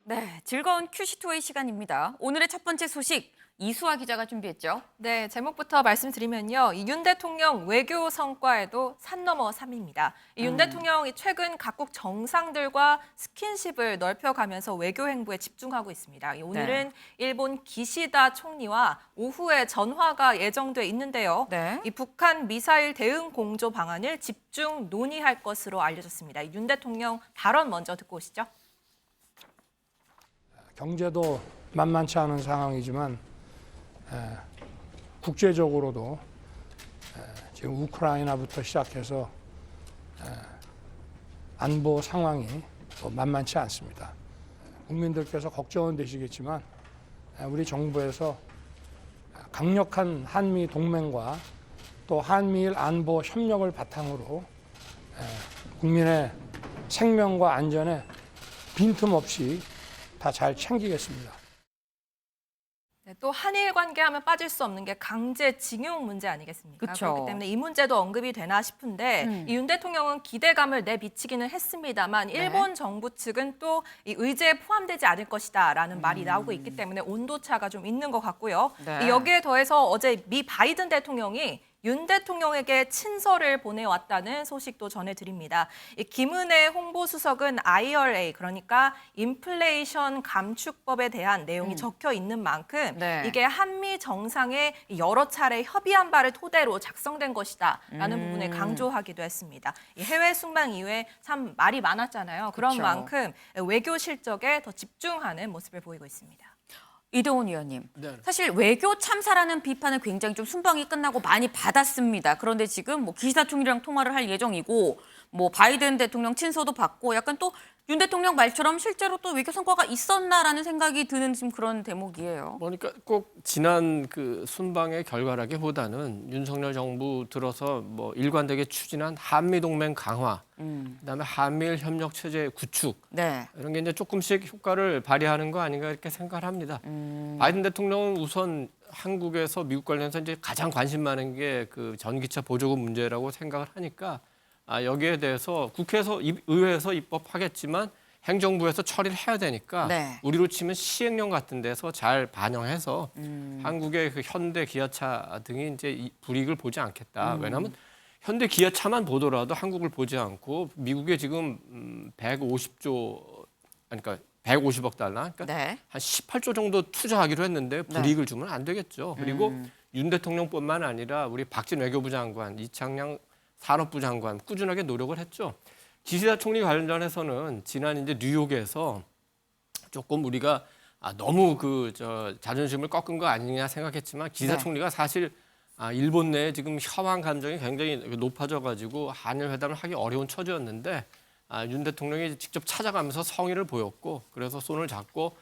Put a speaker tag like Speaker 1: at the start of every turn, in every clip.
Speaker 1: 네, 즐거운 큐시투웨이 시간입니다. 오늘의 첫 번째 소식, 이수아 기자가 준비했죠.
Speaker 2: 네, 제목부터 말씀드리면요. 이 윤 대통령 외교 성과에도 산 넘어 삼입니다. 윤 대통령이 최근 각국 정상들과 스킨십을 넓혀가면서 외교 행보에 집중하고 있습니다. 오늘은 일본 기시다 총리와 오후에 전화가 예정돼 있는데요.
Speaker 1: 네.
Speaker 2: 이 북한 미사일 대응 공조 방안을 집중 논의할 것으로 알려졌습니다. 윤 대통령 발언 먼저 듣고 오시죠.
Speaker 3: 경제도 만만치 않은 상황이지만 국제적으로도 지금 우크라이나부터 시작해서 안보 상황이 만만치 않습니다. 국민들께서 걱정은 되시겠지만 우리 정부에서 강력한 한미 동맹과 또 한미일 안보 협력을 바탕으로 국민의 생명과 안전에 빈틈없이 다 잘 챙기겠습니다.
Speaker 2: 네, 또 한일 관계하면 빠질 수 없는 게 강제징용 문제 아니겠습니까?
Speaker 1: 그쵸.
Speaker 2: 그렇기 때문에 이 문제도 언급이 되나 싶은데 이 윤 대통령은 기대감을 내비치기는 했습니다만 일본 정부 측은 또 이 의제에 포함되지 않을 것이다라는 말이 나오고 있기 때문에 온도차가 좀 있는 것 같고요.
Speaker 1: 네.
Speaker 2: 여기에 더해서 어제 미 바이든 대통령이 윤 대통령에게 친서를 보내왔다는 소식도 전해드립니다. 이 김은혜 홍보수석은 IRA, 그러니까 인플레이션 감축법에 대한 내용이 적혀 있는 만큼
Speaker 1: 네.
Speaker 2: 이게 한미 정상에 여러 차례 협의한 바를 토대로 작성된 것이다라는 부분을 강조하기도 했습니다. 이 해외 순방 이후에 참 말이 많았잖아요. 그런
Speaker 1: 그쵸.
Speaker 2: 만큼 외교 실적에 더 집중하는 모습을 보이고 있습니다.
Speaker 1: 이동훈 의원님,
Speaker 4: 네.
Speaker 1: 사실 외교 참사라는 비판을 굉장히 좀 순방이 끝나고 많이 받았습니다. 그런데 지금 뭐 기시다 총리랑 통화를 할 예정이고 뭐 바이든 대통령 친서도 받고 약간 또 윤 대통령 말처럼 실제로 또 외교 성과가 있었나라는 생각이 드는 지금 그런 대목이에요.
Speaker 4: 그러니까 꼭 지난 그 순방의 결과라기보다는 윤석열 정부 들어서 뭐 일관되게 추진한 한미 동맹 강화, 그다음에 한미일 협력 체제 구축
Speaker 1: 네.
Speaker 4: 이런 게 이제 조금씩 효과를 발휘하는 거 아닌가 이렇게 생각을 합니다. 바이든 대통령은 우선 한국에서 미국 관련해서 이제 가장 관심 많은 게 그 전기차 보조금 문제라고 생각을 하니까 여기에 대해서 국회에서 의회에서 입법하겠지만 행정부에서 처리를 해야 되니까
Speaker 1: 네.
Speaker 4: 우리로 치면 시행령 같은 데서 잘 반영해서 한국의 그 현대 기아차 등이 이제 불이익을 보지 않겠다. 왜냐하면 현대 기아차만 보더라도 한국을 보지 않고 미국에 지금 150조 그러니까 150억 달러, 그러니까
Speaker 1: 네.
Speaker 4: 한 18조 정도 투자하기로 했는데 불이익을 주면 안 되겠죠. 그리고 윤 대통령뿐만 아니라 우리 박진 외교부 장관, 이창양 산업부 장관 꾸준하게 노력을 했죠. 기시다 총리 관련해서는 지난 이제 뉴욕에서 조금 우리가 너무 자존심을 꺾은 거 아니냐 생각했지만 기시다 총리가 사실 일본 내에 지금 혐한 감정이 굉장히 높아져 가지고 한일 회담을 하기 어려운 처지였는데 윤 대통령이 직접 찾아가면서 성의를 보였고 그래서 손을 잡고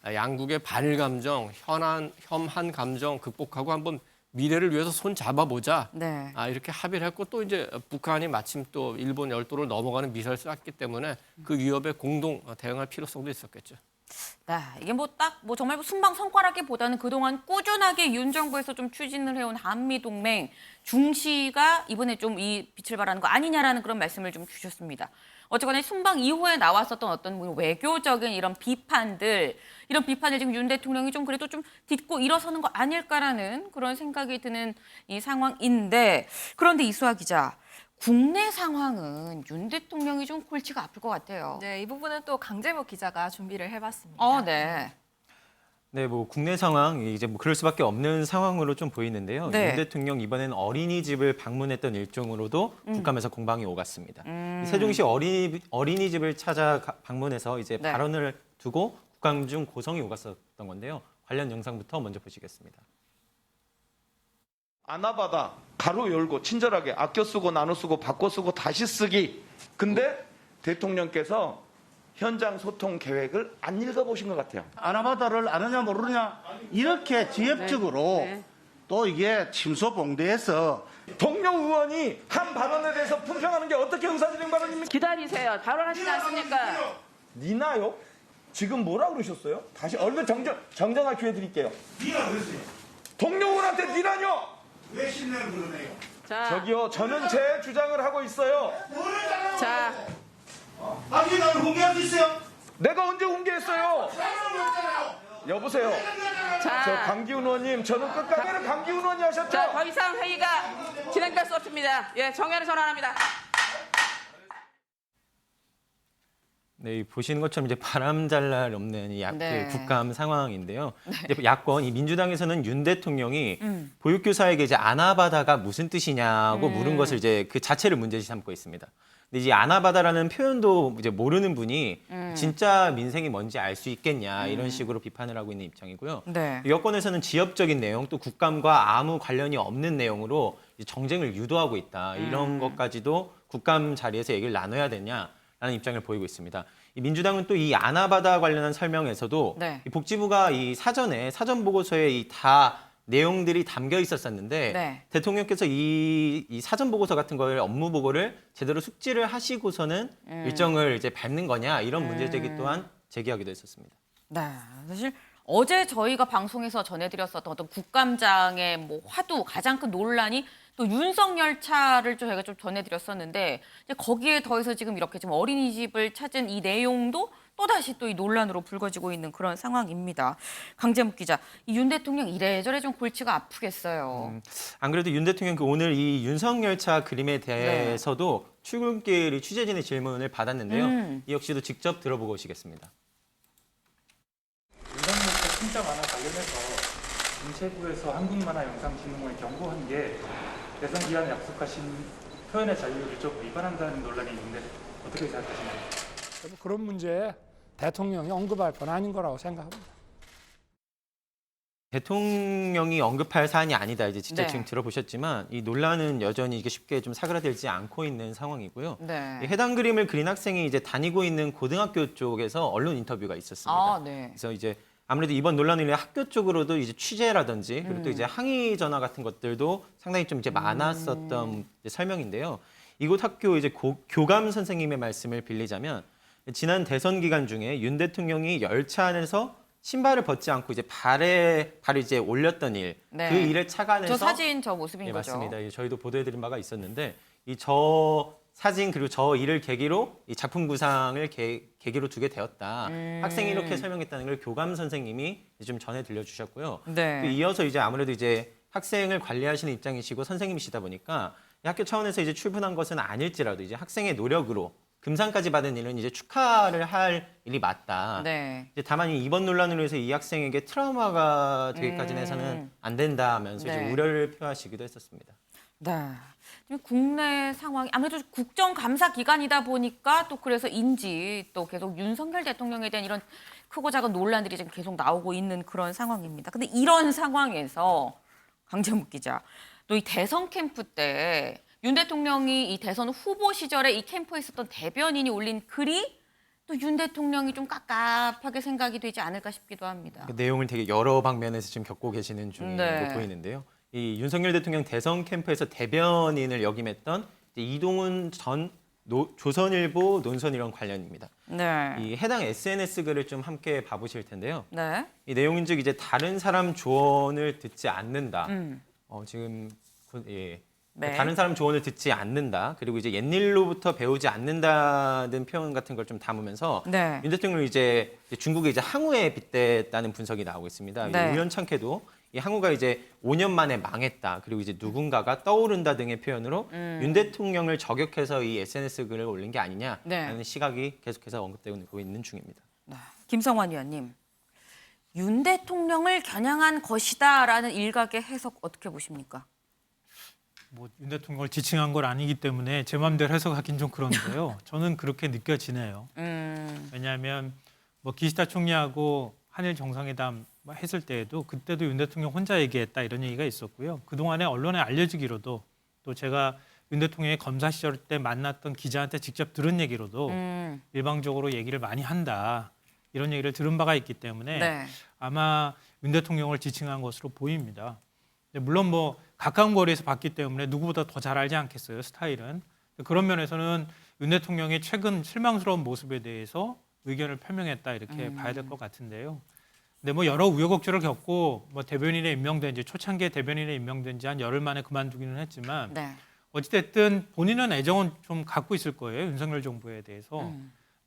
Speaker 4: 양국의 반일 감정, 혐한 감정 극복하고 한번 미래를 위해서 손 잡아보자.
Speaker 1: 네.
Speaker 4: 이렇게 합의를 했고 또 이제 북한이 마침 또 일본 열도를 넘어가는 미사일을 쐈기 때문에 그 위협에 공동 대응할 필요성도 있었겠죠.
Speaker 1: 네, 이게 뭐 정말 순방 성과라기보다는 그동안 꾸준하게 윤 정부에서 좀 추진을 해온 한미 동맹 중시가 이번에 좀 이 빛을 발하는 거 아니냐라는 그런 말씀을 좀 주셨습니다. 어쨌거나 순방 이후에 나왔었던 어떤 외교적인 이런 비판을 지금 윤 대통령이 좀 그래도 좀 딛고 일어서는 거 아닐까라는 그런 생각이 드는 이 상황인데, 그런데 이수아 기자, 국내 상황은 윤 대통령이 좀 골치가 아플 것 같아요.
Speaker 2: 네, 이 부분은 또 강재목 기자가 준비를 해봤습니다.
Speaker 1: 네.
Speaker 5: 네, 뭐 국내 상황 이제 뭐 그럴 수밖에 없는 상황으로 좀 보이는데요.
Speaker 1: 네.
Speaker 5: 윤 대통령 이번엔 어린이집을 방문했던 일정으로도 국감에서 공방이 오갔습니다. 세종시 어린이집을 찾아 방문해서 이제
Speaker 1: 네.
Speaker 5: 발언을 두고 국감 중 고성이 오갔었던 건데요. 관련 영상부터 먼저 보시겠습니다.
Speaker 6: 아나바다 가로 열고 친절하게 아껴 쓰고 나눠 쓰고 바꿔 쓰고 다시 쓰기. 근데 대통령께서 현장 소통 계획을 안 읽어보신 것 같아요.
Speaker 7: 아나바다를 아느냐 모르냐 이렇게 지엽적으로 또 이게 침소봉대해서
Speaker 6: 동료 의원이 한 발언에 대해서 품평하는 게 어떻게 의사진행 발언입니까?
Speaker 8: 기다리세요. 발언하시지 않습니까?
Speaker 6: 니나요? 지금 뭐라 그러셨어요? 다시 얼른 정정할 기회 드릴게요.
Speaker 7: 니가 그랬어요.
Speaker 6: 동료 의원한테 니라뇨?
Speaker 7: 왜 신뢰를 그러네요?
Speaker 8: 자,
Speaker 6: 저기요, 저는 제 주장을 하고 있어요.
Speaker 8: 자,
Speaker 7: 나중에 나를 공개할 수 있어요?
Speaker 6: 내가 언제 공개했어요? 여보세요. 저
Speaker 8: 자,
Speaker 6: 강기훈 의원님, 저는 끝까지 강기훈 의원이 하셨죠?
Speaker 8: 자, 더 이상 회의가 진행될 수 없습니다. 예, 정회를 전환합니다.
Speaker 5: 네, 보시는 것처럼 이제 바람잘 날 없는
Speaker 1: 네.
Speaker 5: 그 국감 상황인데요. 이제 야권, 이 민주당에서는 윤 대통령이 보육교사에게 이제 아나바다가 무슨 뜻이냐고 물은 것을 이제 그 자체를 문제시 삼고 있습니다. 근데 이제 아나바다라는 표현도 이제 모르는 분이 진짜 민생이 뭔지 알 수 있겠냐 이런 식으로 비판을 하고 있는 입장이고요.
Speaker 1: 네.
Speaker 5: 여권에서는 지역적인 내용 또 국감과 아무 관련이 없는 내용으로 이제 정쟁을 유도하고 있다 이런 것까지도 국감 자리에서 얘기를 나눠야 되냐라는 입장을 보이고 있습니다. 이 민주당은 또 이 아나바다 관련한 설명에서도
Speaker 1: 네.
Speaker 5: 이 복지부가 이 사전 보고서에 이 다 내용들이 담겨 있었었는데
Speaker 1: 네.
Speaker 5: 대통령께서 이 사전 보고서 같은 걸 업무 보고를 제대로 숙지를 하시고서는 일정을 이제 밟는 거냐 이런 문제 제기 또한 제기하기도 했었습니다.
Speaker 1: 네, 사실 어제 저희가 방송에서 전해드렸었던 어떤 국감장의 뭐 화두 가장 큰 논란이 또 윤석열차를 저희가 좀 전해드렸었는데 이제 거기에 더해서 지금 이렇게 지금 어린이집을 찾은 이 내용도 또 다시 또 이 논란으로 불거지고 있는 그런 상황입니다. 강재묵 기자, 이 윤 대통령 이래저래 좀 골치가 아프겠어요.
Speaker 5: 안 그래도 윤 대통령 그 오늘 이 윤석열차 그림에 대해서도 출근길 취재진의 질문을 받았는데요. 이 역시도 직접 들어보고 오시겠습니다.
Speaker 9: 윤석열차 승자 만화 관련해서 문체부에서 한국만화 영상진흥원에 경고한 게 대선 기간에 약속하신 표현의 자유를 좀 위반한다는 논란이 있는데 어떻게 생각하시나요?
Speaker 3: 그런 문제에 대통령이 언급할 건 아닌 거라고 생각합니다.
Speaker 5: 대통령이 언급할 사안이 아니다. 이제 직접
Speaker 1: 네.
Speaker 5: 지금 들어보셨지만 이 논란은 여전히 이게 쉽게 좀 사그라들지 않고 있는 상황이고요.
Speaker 1: 네.
Speaker 5: 이 해당 그림을 그린 학생이 이제 다니고 있는 고등학교 쪽에서 언론 인터뷰가 있었습니다.
Speaker 1: 아, 네.
Speaker 5: 그래서 이제 아무래도 이번 논란을 위해 학교 쪽으로도 이제 취재라든지 그리고 또 이제 항의 전화 같은 것들도 상당히 좀 이제 많았었던 이제 설명인데요. 이곳 학교 이제 교감 선생님의 말씀을 빌리자면 지난 대선 기간 중에 윤 대통령이 열차 안에서 신발을 벗지 않고 이제 발을 이제 올렸던 일,
Speaker 1: 네.
Speaker 5: 그 일을 착안해서
Speaker 1: 저 사진 저 모습인
Speaker 5: 예,
Speaker 1: 거죠.
Speaker 5: 맞습니다. 예, 저희도 보도해드린 바가 있었는데 이 저 사진 그리고 저 일을 계기로 이 작품 구상을 계기로 두게 되었다. 학생이 이렇게 설명했다는 걸 교감 선생님이 좀 전해 들려주셨고요.
Speaker 1: 네.
Speaker 5: 또 이어서 이제 아무래도 이제 학생을 관리하시는 입장이시고 선생님이시다 보니까 이 학교 차원에서 이제 출분한 것은 아닐지라도 이제 학생의 노력으로 금상까지 받은 일은 이제 축하를 할 일이 맞다.
Speaker 1: 네.
Speaker 5: 이제 다만 이번 논란으로 해서 이 학생에게 트라우마가 되기까지는 해서는 안 된다 하면서 이제
Speaker 1: 네.
Speaker 5: 우려를 표하시기도 했었습니다.
Speaker 1: 네. 지금 국내 상황이 아무래도 국정감사 기간이다 보니까 또 그래서인지 또 계속 윤석열 대통령에 대한 이런 크고 작은 논란들이 지금 계속 나오고 있는 그런 상황입니다. 근데 이런 상황에서 강재묵 기자, 또 이 대선 캠프 때 윤 대통령이 이 대선 후보 시절에 이 캠프에 있었던 대변인이 올린 글이 또 윤 대통령이 좀 깝깝하게 생각이 되지 않을까 싶기도 합니다.
Speaker 5: 그 내용을 되게 여러 방면에서 지금 겪고 계시는 중으로
Speaker 1: 네.
Speaker 5: 보이는데요. 이 윤석열 대통령 대선 캠프에서 대변인을 역임했던 이제 이동훈 전 조선일보 논설위원 관련입니다.
Speaker 1: 네.
Speaker 5: 이 해당 SNS 글을 좀 함께 봐보실 텐데요.
Speaker 1: 네.
Speaker 5: 이 내용인즉 이제 다른 사람 조언을 듣지 않는다. 지금 예.
Speaker 1: 네.
Speaker 5: 다른 사람 조언을 듣지 않는다. 그리고 이제 옛일로부터 배우지 않는다는 표현 같은 걸 좀 담으면서
Speaker 1: 네.
Speaker 5: 윤 대통령이 이제 중국의 이제 항우에 빗댔다는 분석이 나오고 있습니다.
Speaker 1: 네.
Speaker 5: 우연찮게도 이 항우가 이제 5년 만에 망했다. 그리고 이제 누군가가 떠오른다 등의 표현으로 윤 대통령을 저격해서 이 SNS 글을 올린 게 아니냐라는
Speaker 1: 네.
Speaker 5: 시각이 계속해서 언급되고 있는 중입니다.
Speaker 1: 김성환 위원님, 윤 대통령을 겨냥한 것이다라는 일각의 해석 어떻게 보십니까?
Speaker 10: 뭐 윤 대통령을 지칭한 건 아니기 때문에 제 마음대로 해석하긴 좀 그런데요. 저는 그렇게 느껴지네요. 왜냐하면 뭐 기시다 총리하고 한일 정상회담 했을 때에도 그때도 윤 대통령 혼자 얘기했다 이런 얘기가 있었고요. 그동안에 언론에 알려지기로도 또 제가 윤 대통령이 검사 시절 때 만났던 기자한테 직접 들은 얘기로도 일방적으로 얘기를 많이 한다. 이런 얘기를 들은 바가 있기 때문에
Speaker 1: 네.
Speaker 10: 아마 윤 대통령을 지칭한 것으로 보입니다. 물론 뭐 가까운 거리에서 봤기 때문에 누구보다 더 잘 알지 않겠어요, 스타일은. 그런 면에서는 윤 대통령의 최근 실망스러운 모습에 대해서 의견을 표명했다 이렇게 봐야 될 것 같은데요. 근데 뭐 여러 우여곡절을 겪고 뭐 대변인에 임명된 지 초창기에 대변인에 임명된 지 한 열흘 만에 그만두기는 했지만
Speaker 1: 네.
Speaker 10: 어찌됐든 본인은 애정은 좀 갖고 있을 거예요, 윤석열 정부에 대해서.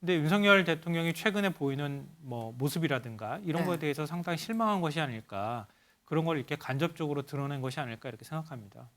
Speaker 10: 근데 윤석열 대통령이 최근에 보이는 뭐 모습이라든가 이런
Speaker 1: 네.
Speaker 10: 거에 대해서 상당히 실망한 것이 아닐까, 그런 걸 이렇게 간접적으로 드러낸 것이 아닐까 이렇게 생각합니다.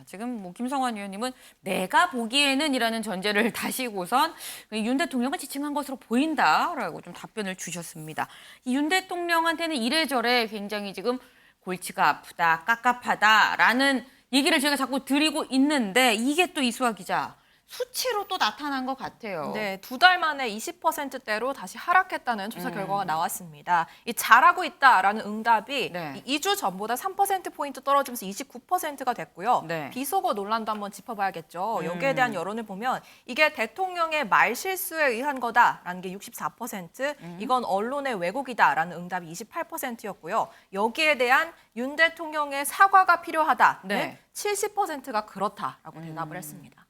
Speaker 1: 지금 뭐 김성환 의원님은 내가 보기에는이라는 전제를 다시고선 윤 대통령을 지칭한 것으로 보인다라고 좀 답변을 주셨습니다. 이 윤 대통령한테는 이래저래 굉장히 지금 골치가 아프다, 깝깝하다라는 얘기를 저희가 자꾸 드리고 있는데 이게 또 이수아 기자 수치로 또 나타난 것 같아요.
Speaker 2: 네, 2달 만에 20%대로 다시 하락했다는 조사 결과가 나왔습니다. 이 잘하고 있다라는 응답이
Speaker 1: 네.
Speaker 2: 2주 전보다 3%포인트 떨어지면서 29%가 됐고요.
Speaker 1: 네.
Speaker 2: 비속어 논란도 한번 짚어봐야겠죠. 여기에 대한 여론을 보면 이게 대통령의 말실수에 의한 거다라는 게 64%, 이건 언론의 왜곡이다라는 응답이 28%였고요. 여기에 대한 윤 대통령의 사과가 필요하다는
Speaker 1: 네.
Speaker 2: 70%가 그렇다라고 대답을 했습니다.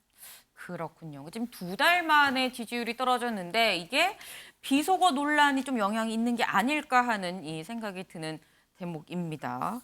Speaker 1: 그렇군요. 지금 2달 만에 지지율이 떨어졌는데 이게 비속어 논란이 좀 영향이 있는 게 아닐까 하는 이 생각이 드는 대목입니다.